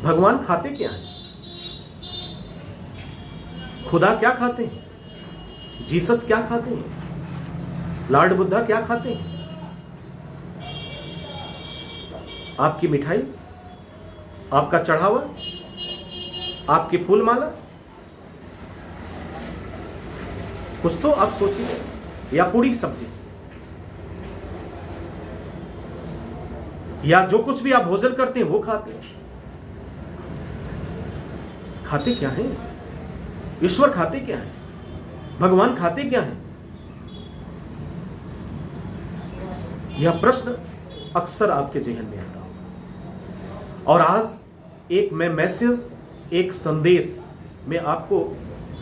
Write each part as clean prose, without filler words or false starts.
भगवान खाते क्या है? खुदा क्या खाते हैं? जीसस क्या खाते हैं? लॉर्ड बुद्धा क्या खाते हैं? आपकी मिठाई, आपका चढ़ावा, आपकी फूल माला, कुछ तो आप सोचिए, या पूरी सब्जी, या जो कुछ भी आप भोजन करते हैं वो खाते हैं। खाते क्या है? ईश्वर खाते क्या है? भगवान खाते क्या है? यह प्रश्न अक्सर आपके जहन में आता होगा। और आज एक मैं मैसेज, एक संदेश मैं आपको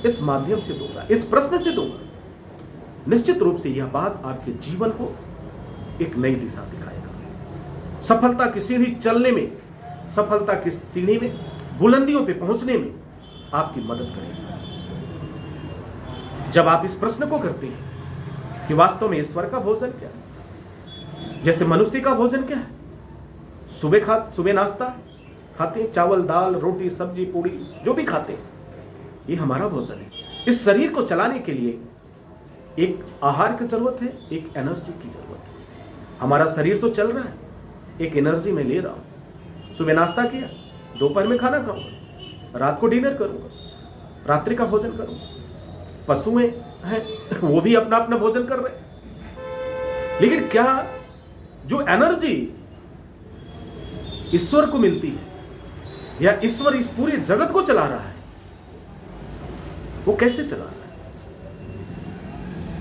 इस माध्यम से दूंगा, इस प्रश्न से दूंगा। निश्चित रूप से यह बात आपके जीवन को एक नई दिशा दिखाएगा। सफलता की सीढ़ी चलने में, सफलता की सीढ़ी में बुलंदियों पे पहुंचने में आपकी मदद करेगा। जब आप इस प्रश्न को करते हैं कि वास्तव में ईश्वर का भोजन क्या है, जैसे मनुष्य का भोजन क्या है, सुबह नाश्ता खाते हैं, चावल दाल रोटी सब्जी पूड़ी जो भी खाते हैं, ये हमारा भोजन है। इस शरीर को चलाने के लिए एक आहार की जरूरत है, एक एनर्जी की जरूरत है। हमारा शरीर तो चल रहा है, एक एनर्जी में ले रहा हूं। सुबह नाश्ता किया, दोपहर में खाना खाऊंगा, रात को डिनर करूंगा, रात्रि का भोजन करूंगा। पशुएं हैं वो भी अपना अपना भोजन कर रहे हैं। लेकिन क्या जो एनर्जी ईश्वर को मिलती है, या ईश्वर इस पूरे जगत को चला रहा है, वो कैसे चला रहा है?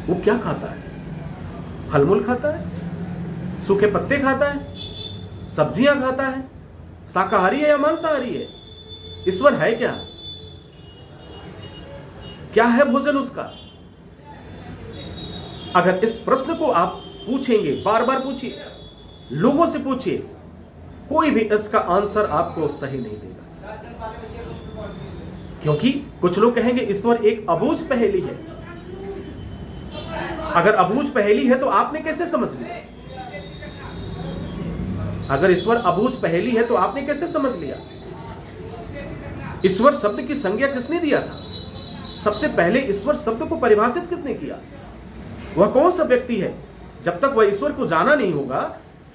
वो क्या खाता है? फलमूल खाता है, सूखे पत्ते खाता है, सब्जियां खाता है, शाकाहारी है या मांसाहारी है? ईश्वर है क्या? क्या है भोजन उसका? अगर इस प्रश्न को आप पूछेंगे, बार बार पूछिए, लोगों से पूछिए, कोई भी इसका आंसर आपको सही नहीं देगा। क्योंकि कुछ लोग कहेंगे ईश्वर एक अबूझ पहेली है। अगर अबूझ पहेली है तो आपने कैसे समझ लिया? अगर ईश्वर अबूझ पहेली है तो आपने कैसे समझ लिया? ईश्वर शब्द की संज्ञा किसने दिया था? सबसे पहले ईश्वर शब्द को परिभाषित किसने किया? वह कौन सा व्यक्ति है? जब तक वह ईश्वर को जाना नहीं होगा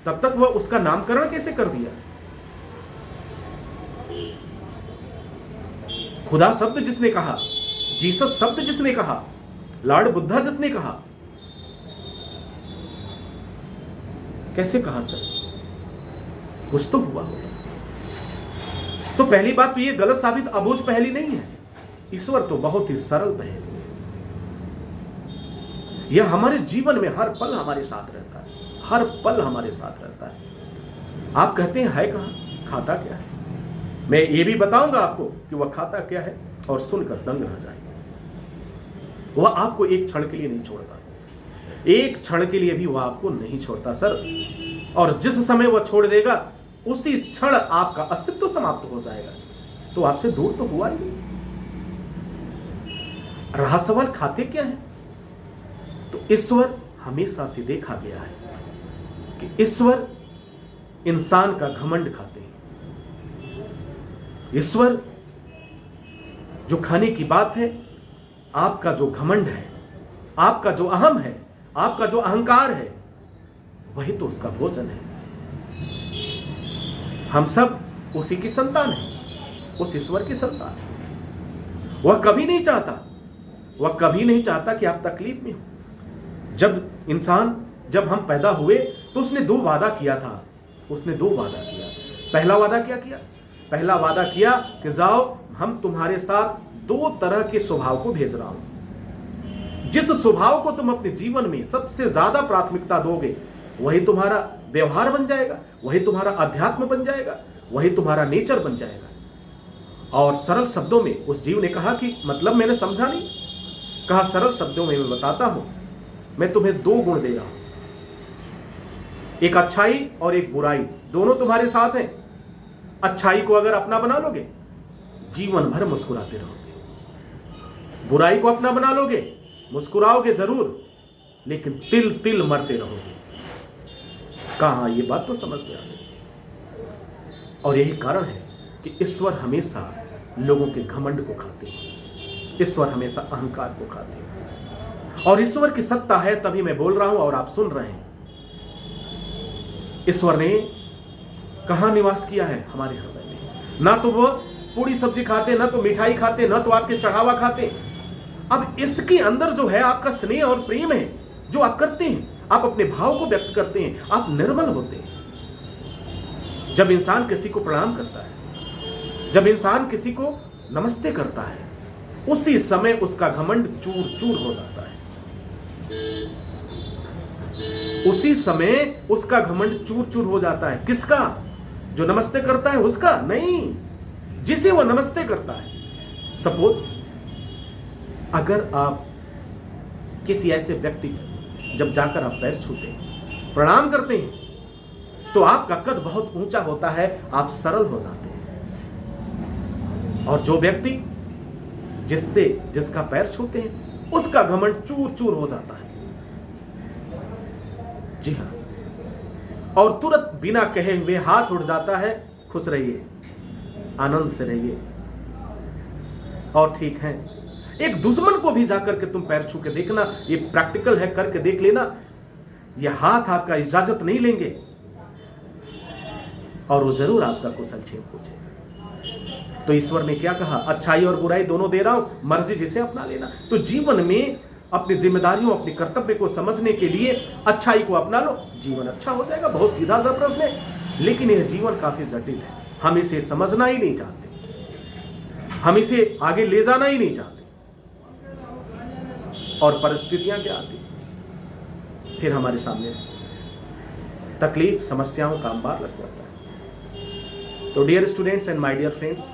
तब तक वह उसका नामकरण कैसे कर दिया? खुदा शब्द जिसने कहा, जीसस शब्द जिसने कहा, लॉर्ड बुद्धा जिसने कहा, कैसे कहा सर? कुछ तो हुआ होगा। तो पहली बात तो यह गलत साबित अबूझ पहेली नहीं है। ईश्वर तो बहुत ही सरल पहेली है। यह हमारे जीवन में हर पल हमारे साथ रहता है, हर पल हमारे साथ रहता है। आप कहते हैं है कहां, खाता क्या है? मैं ये भी बताऊंगा आपको कि वह खाता क्या है, और सुनकर दंग रह जाएंगे। वह आपको एक क्षण के लिए नहीं छोड़ता, एक क्षण के लिए भी वह आपको नहीं छोड़ता सर। और जिस समय वह छोड़ देगा उसी क्षण आपका अस्तित्व समाप्त हो जाएगा। तो आपसे दूर तो हुआ ही। रहा सवाल खाते क्या है, तो ईश्वर हमेशा से देखा गया है कि ईश्वर इंसान का घमंड खाते हैं। ईश्वर जो खाने की बात है, आपका जो घमंड है, आपका जो अहम है, आपका जो अहंकार है, वही तो उसका भोजन है। हम सब उसी की संतान हैं, उस ईश्वर की संतान है। वह कभी नहीं चाहता कि आप तकलीफ में हो। जब हम पैदा हुए तो उसने दो वादा किया था। उसने दो वादा किया। पहला वादा क्या किया? पहला वादा किया कि जाओ, हम तुम्हारे साथ दो तरह के स्वभाव को भेज रहा हूं। जिस स्वभाव को तुम अपने जीवन में सबसे ज्यादा प्राथमिकता दोगे, वही तुम्हारा व्यवहार बन जाएगा, वही तुम्हारा अध्यात्म बन जाएगा, वही तुम्हारा नेचर बन जाएगा। और सरल शब्दों में उस जीव ने कहा कि मतलब मैंने समझा नहीं। कहा सरल शब्दों में मैं बताता हूं, मैं तुम्हें दो गुण दे रहा हूं, एक अच्छाई और एक बुराई, दोनों तुम्हारे साथ हैं। अच्छाई को अगर अपना बना लोगे, जीवन भर मुस्कुराते रहोगे। बुराई को अपना बना लोगे, मुस्कुराओगे जरूर, लेकिन तिल तिल मरते रहोगे। कहां ये बात तो समझ में आ गई। और यही कारण है कि ईश्वर हमेशा लोगों के घमंड को खाते हैं, ईश्वर हमेशा अहंकार को खाते हैं। और ईश्वर की सत्ता है तभी मैं बोल रहा हूं और आप सुन रहे हैं। ईश्वर ने कहां निवास किया है? हमारे हृदय में। ना तो वो पूरी सब्जी खाते, ना तो मिठाई खाते, ना तो आपके चढ़ावा खाते। अब इसके अंदर जो है आपका स्नेह और प्रेम है, जो आप करते हैं, आप अपने भाव को व्यक्त करते हैं, आप निर्मल होते हैं। जब इंसान किसी को प्रणाम करता है, जब इंसान किसी को नमस्ते करता है, उसी समय उसका घमंड चूर चूर हो जाता है। उसी समय उसका घमंड चूर चूर हो जाता है। किसका? जो नमस्ते करता है उसका नहीं, जिसे वो नमस्ते करता है। सपोज अगर आप किसी ऐसे व्यक्ति का जब जाकर आप पैर छूते हैं, प्रणाम करते हैं, तो आपका कद बहुत ऊंचा होता है, आप सरल हो जाते हैं। और जो व्यक्ति जिसका पैर छूते हैं, उसका घमंड चूर चूर हो जाता है। जी हां, और तुरंत बिना कहे हुए हाथ उठ जाता है, खुश रहिए, आनंद से रहिए। और ठीक है, एक दुश्मन को भी जाकर के तुम पैर छू के देखना, ये प्रैक्टिकल है, करके देख लेना। ये हाथ आपका इजाजत नहीं लेंगे और वो जरूर आपका कुशल क्षेम पूछेगा। तो ईश्वर ने क्या कहा? अच्छाई और बुराई दोनों दे रहा हूं, मर्जी जिसे अपना लेना। तो जीवन में अपनी जिम्मेदारियों, अपने कर्तव्य को समझने के लिए अच्छाई को अपना लो, जीवन अच्छा हो जाएगा। बहुत सीधा सा प्रश्न है, लेकिन यह जीवन काफी जटिल है। हम इसे समझना ही नहीं चाहते, हम इसे आगे ले जाना ही नहीं चाहते। और परिस्थितियां क्या आती, फिर हमारे सामने तकलीफ, समस्याओं का अंबार लग जाता है। तो dear students and my dear friends,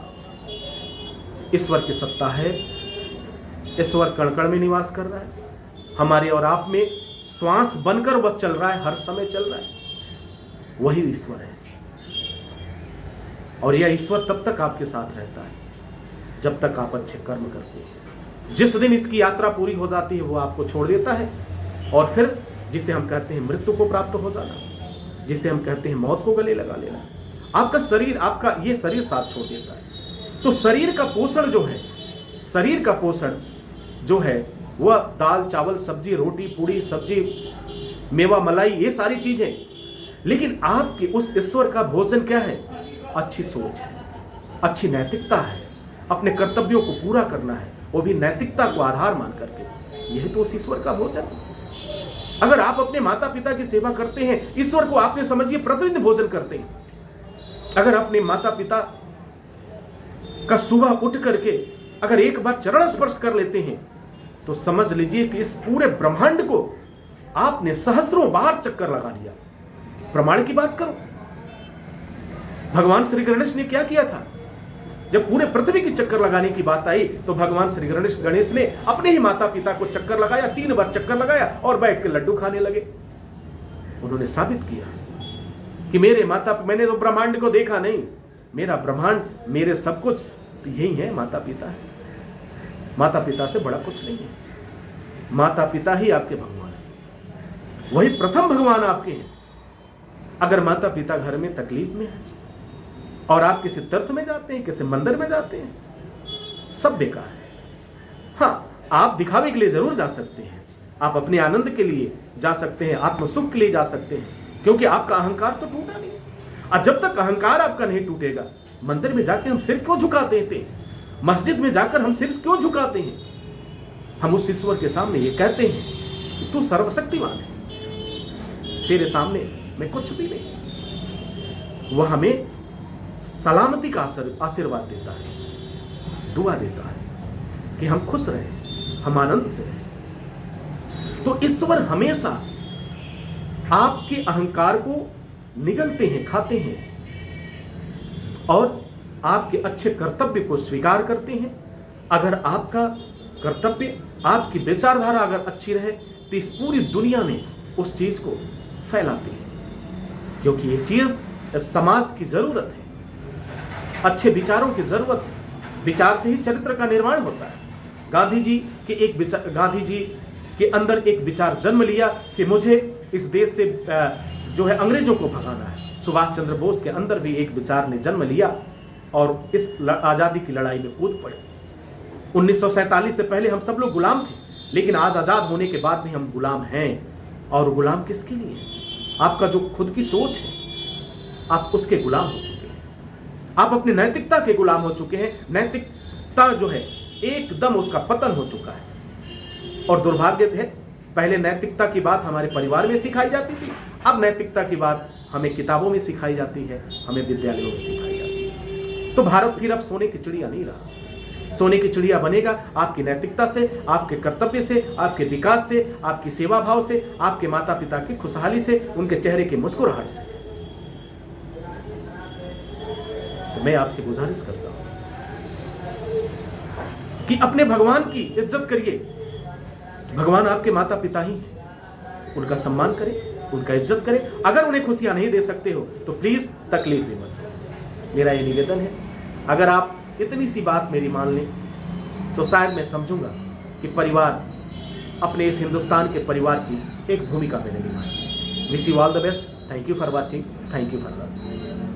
ईश्वर की सत्ता है। ईश्वर कण कण में निवास कर रहा है, हमारे और आप में श्वास बनकर वह चल रहा है, हर समय चल रहा है। वही ईश्वर है। और यह ईश्वर तब तक आपके साथ रहता है जब तक आप अच्छे कर्म करते हैं। जिस दिन इसकी यात्रा पूरी हो जाती है, वो आपको छोड़ देता है। और फिर जिसे हम कहते हैं मृत्यु को प्राप्त हो जाना, जिसे हम कहते हैं मौत को गले लगा लेना, आपका शरीर, आपका ये शरीर साथ छोड़ देता है। तो शरीर का पोषण जो है, शरीर का पोषण जो है, वह दाल चावल सब्जी रोटी पूड़ी सब्जी मेवा मलाई, ये सारी चीजें। लेकिन आपके उस ईश्वर का भोजन क्या है? अच्छी सोच है, अच्छी नैतिकता है, अपने कर्तव्यों को पूरा करना है, वो भी नैतिकता को आधार मान करके। यही तो उस ईश्वर का भोजन है। अगर आप अपने माता पिता की सेवा करते हैं, ईश्वर को आपने समझिए प्रतिदिन भोजन करते हैं। अगर अपने माता पिता का सुबह उठ करके अगर एक बार चरण स्पर्श कर लेते हैं, तो समझ लीजिए कि इस पूरे ब्रह्मांड को आपने सहस्त्रों बार चक्कर लगा लिया। प्रमाण की बात करो, भगवान श्री गणेश ने क्या किया था? जब पूरे पृथ्वी की चक्कर लगाने की बात आई, तो भगवान श्री गणेश ने अपने ही माता पिता को चक्कर लगाया, 3 बार चक्कर लगाया और बैठ के लड्डू खाने लगे। उन्होंने साबित किया कि मैंने तो ब्रह्मांड को देखा नहीं, मेरा ब्रह्मांड, मेरे सब कुछ तो यही है, माता पिता है। माता पिता से बड़ा कुछ नहीं है। माता पिता ही आपके भगवान है, वही प्रथम भगवान आपके हैं। अगर माता पिता घर में तकलीफ में है और आप किसी तीर्थ में जाते हैं, किसी मंदिर में जाते हैं, सब बेकार है। हाँ, आप दिखावे के लिए जरूर जा सकते हैं, आप अपने आनंद के लिए जा सकते हैं, आत्म सुख के लिए जा सकते हैं, क्योंकि आपका अहंकार तो टूटा नहीं। और जब तक अहंकार आपका नहीं टूटेगा, मंदिर में जाकर हम सिर क्यों झुकाते थे? मस्जिद में जाकर हम सिर क्यों झुकाते हैं? हम उस ईश्वर के सामने ये कहते हैं कि तू सर्वशक्तिमान है, तेरे सामने मैं कुछ भी नहीं। वह हमें सलामती का आशीर्वाद देता है, दुआ देता है कि हम खुश रहें, हम आनंद से रहें। तो ईश्वर हमेशा आपके अहंकार को निगलते हैं, खाते हैं और आपके अच्छे कर्तव्य को स्वीकार करते हैं। अगर आपका कर्तव्य, आपकी विचारधारा अगर अच्छी रहे, तो इस पूरी दुनिया में उस चीज को फैलाते हैं, क्योंकि ये चीज समाज की जरूरत है, अच्छे विचारों की जरूरत है। विचार से ही चरित्र का निर्माण होता है। गांधी जी के अंदर एक विचार जन्म लिया कि मुझे इस देश से जो है अंग्रेजों को भगाना है। सुभाष चंद्र बोस के अंदर भी एक विचार ने जन्म लिया और इस आज़ादी की लड़ाई में कूद पड़े। 1947 से पहले हम सब लोग गुलाम थे, लेकिन आज आज़ाद होने के बाद भी हम गुलाम हैं। और गुलाम किसके लिए? आपका जो खुद की सोच है, आप उसके गुलाम हो चुके हैं। आप अपने नैतिकता के गुलाम हो चुके हैं। नैतिकता जो है एकदम उसका पतन हो चुका है। और दुर्भाग्य है, पहले नैतिकता की बात हमारे परिवार में सिखाई जाती थी, अब नैतिकता की बात हमें किताबों में सिखाई जाती है, हमें विद्यालयों में सिखाई जाती है। तो भारत फिर अब सोने की चिड़िया नहीं रहा। सोने की चिड़िया बनेगा आपकी नैतिकता से, आपके कर्तव्य से, आपके विकास से, आपकी सेवा भाव से, आपके माता पिता की खुशहाली से, उनके चेहरे की मुस्कुराहट से। तो मैं आपसे गुजारिश करता हूं कि अपने भगवान की इज्जत करिए। भगवान आपके माता पिता ही हैं, उनका सम्मान करें, उनका इज्जत करें। अगर उन्हें खुशियां नहीं दे सकते हो तो प्लीज तकलीफ भी मत करो। मेरा ये निवेदन है। अगर आप इतनी सी बात मेरी मान लें तो शायद मैं समझूंगा कि परिवार, अपने इस हिंदुस्तान के परिवार की एक भूमिका मैंने निभाई। Wish you all the best. Thank you for watching. Thank you for love.